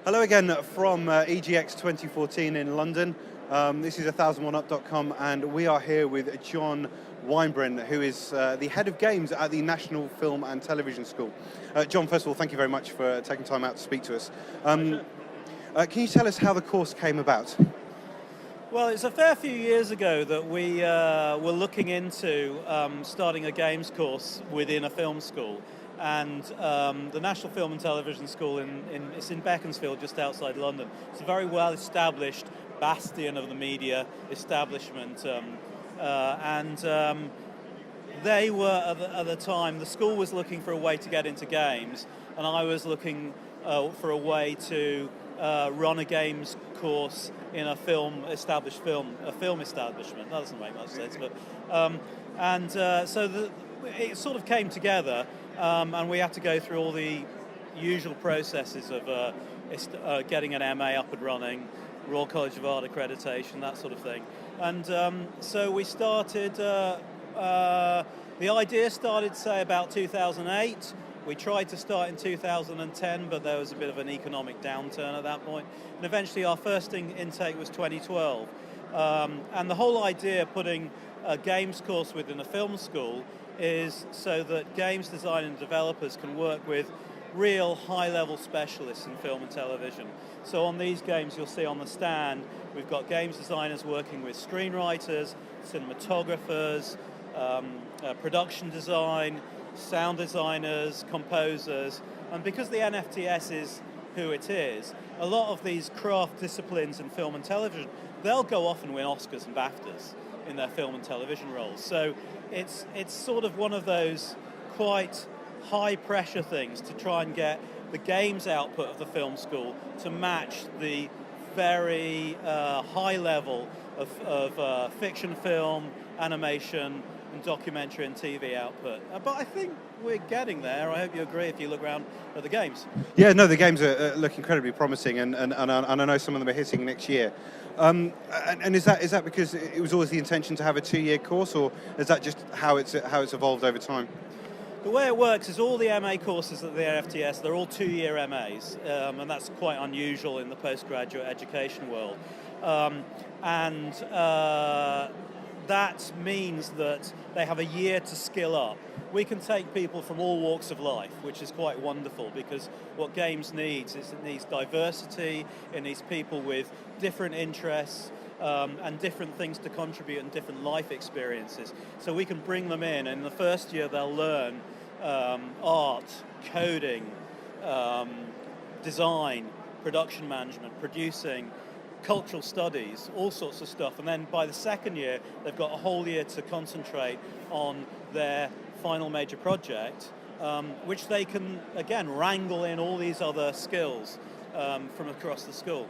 Hello again from EGX 2014 in London. This is 1001up.com and we are here with Jon Weinbren, who is the head of games at the National Film and Television School. Jon, first of all, thank you very much for taking time out to speak to us. Can you tell us how the course came about? Well, it's a fair few years ago that we were looking into starting a games course within a film school. And the National Film and Television School, it's in Beaconsfield, just outside London. It's a very well-established bastion of the media establishment. They were, at the time, the school was looking for a way to get into games, and I was looking for a way to run a games course in a film establishment. That doesn't make much sense, but so it sort of came together. And we had to go through all the usual processes of getting an MA up and running, Royal College of Art accreditation, that sort of thing. And so we started, the idea started, say, about 2008. We tried to start in 2010, but there was a bit of an economic downturn at that point. And eventually our first intake was 2012. And the whole idea of putting a games course within a film school is so that games design and developers can work with real high-level specialists in film and television. So on these games you'll see on the stand, we've got games designers working with screenwriters, cinematographers, production design, sound designers, composers, and because the NFTS is who it is, a lot of these craft disciplines in film and television, they'll go off and win Oscars and BAFTAs in their film and television roles. So it's sort of one of those quite high pressure things to try and get the games output of the film school to match the very high level of fiction film, animation, and documentary and TV output. But I think we're getting there. I hope you agree if you look around at the games. Yeah, no, the games look incredibly promising, and I know some of them are hitting next year. And is that because it was always the intention to have a 2-year course, or is that just how it's evolved over time? The way it works is all the MA courses at the NFTS, they're all 2-year MAs, and that's quite unusual in the postgraduate education world. That means that they have a year to skill up. We can take people from all walks of life, which is quite wonderful, because what games needs is it needs diversity, it needs people with different interests and different things to contribute and different life experiences. So we can bring them in, and in the first year they'll learn art, coding, design, production management, producing, cultural studies, all sorts of stuff, and then by the second year they've got a whole year to concentrate on their final major project, which they can again wrangle in all these other skills from across the school.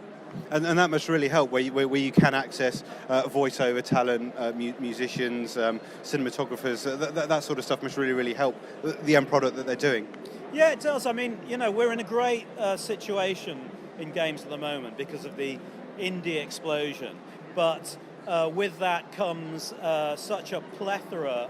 And that must really help where you can access voiceover talent, musicians, cinematographers, that sort of stuff must really help the end product that they're doing. Yeah, it does. I mean, we're in a great situation in games at the moment because of the indie explosion, but with that comes such a plethora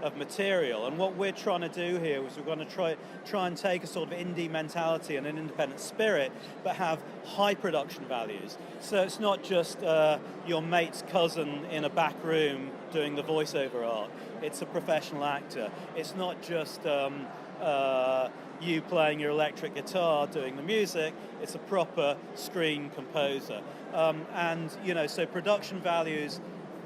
of material, and what we're trying to do here is we're going to try and take a sort of indie mentality and an independent spirit, but have high production values. So it's not just your mate's cousin in a back room doing the voiceover art. It's a professional actor. It's not just you playing your electric guitar doing the music. It's a proper screen composer, so production values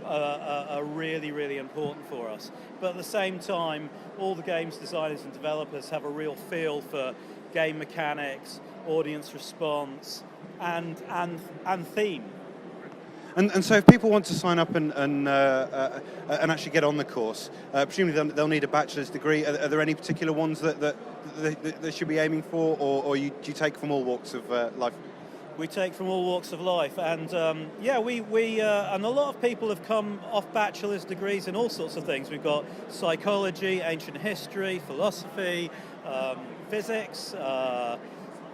are really important for us. But at the same time, all the games designers and developers have a real feel for game mechanics, audience response, and theme. And so if people want to sign up and actually get on the course, presumably they'll need a bachelor's degree. Are there any particular ones that they should be aiming for, or do you take from all walks of life? We take from all walks of life, and we and a lot of people have come off bachelor's degrees in all sorts of things. We've got psychology, ancient history, philosophy, physics,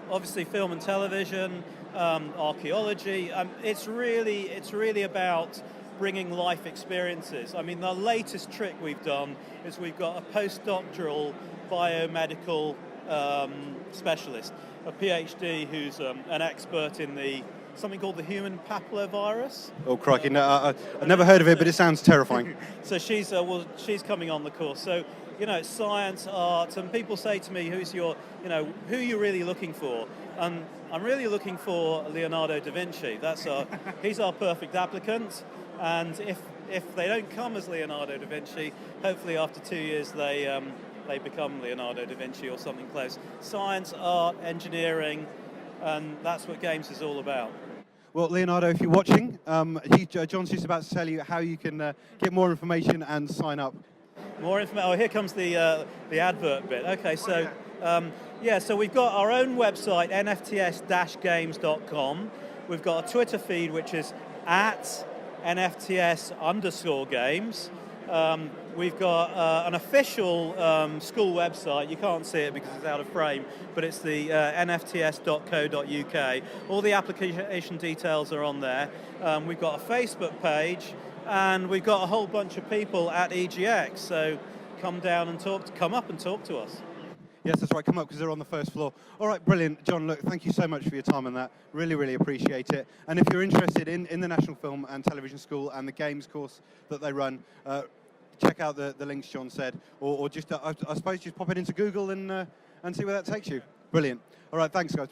obviously film and television, archaeology. It's really about bringing life experiences. I mean, the latest trick we've done is we've got a postdoctoral biomedical specialist, a PhD who's an expert in something called the human papillovirus. Oh, crikey, no, I've never heard of it, but it sounds terrifying. So she's coming on the course. So, it's science, art, and people say to me, who are you really looking for? And I'm really looking for Leonardo da Vinci. He's our perfect applicant, and if they don't come as Leonardo da Vinci, hopefully after 2 years they become Leonardo da Vinci or something close. Science, art, engineering, and that's what games is all about. Well, Leonardo, if you're watching, John's just about to tell you how you can get more information and sign up. More information. Oh, here comes the advert bit. Okay, so so we've got our own website, nfts-games.com. We've got a Twitter feed which is at NFTS_games. We've got an official school website. You can't see it because it's out of frame, but it's the nfts.co.uk. All the application details are on there. We've got a Facebook page, and we've got a whole bunch of people at EGX. So come up and talk to us. Yes, that's right. Come up because they're on the first floor. All right, brilliant. John, look, thank you so much for your time on that. Really, really appreciate it. And if you're interested in the National Film and Television School and the games course that they run, check out the links John said, or just, I suppose, just pop it into Google and see where that takes you. Brilliant. All right, thanks, guys.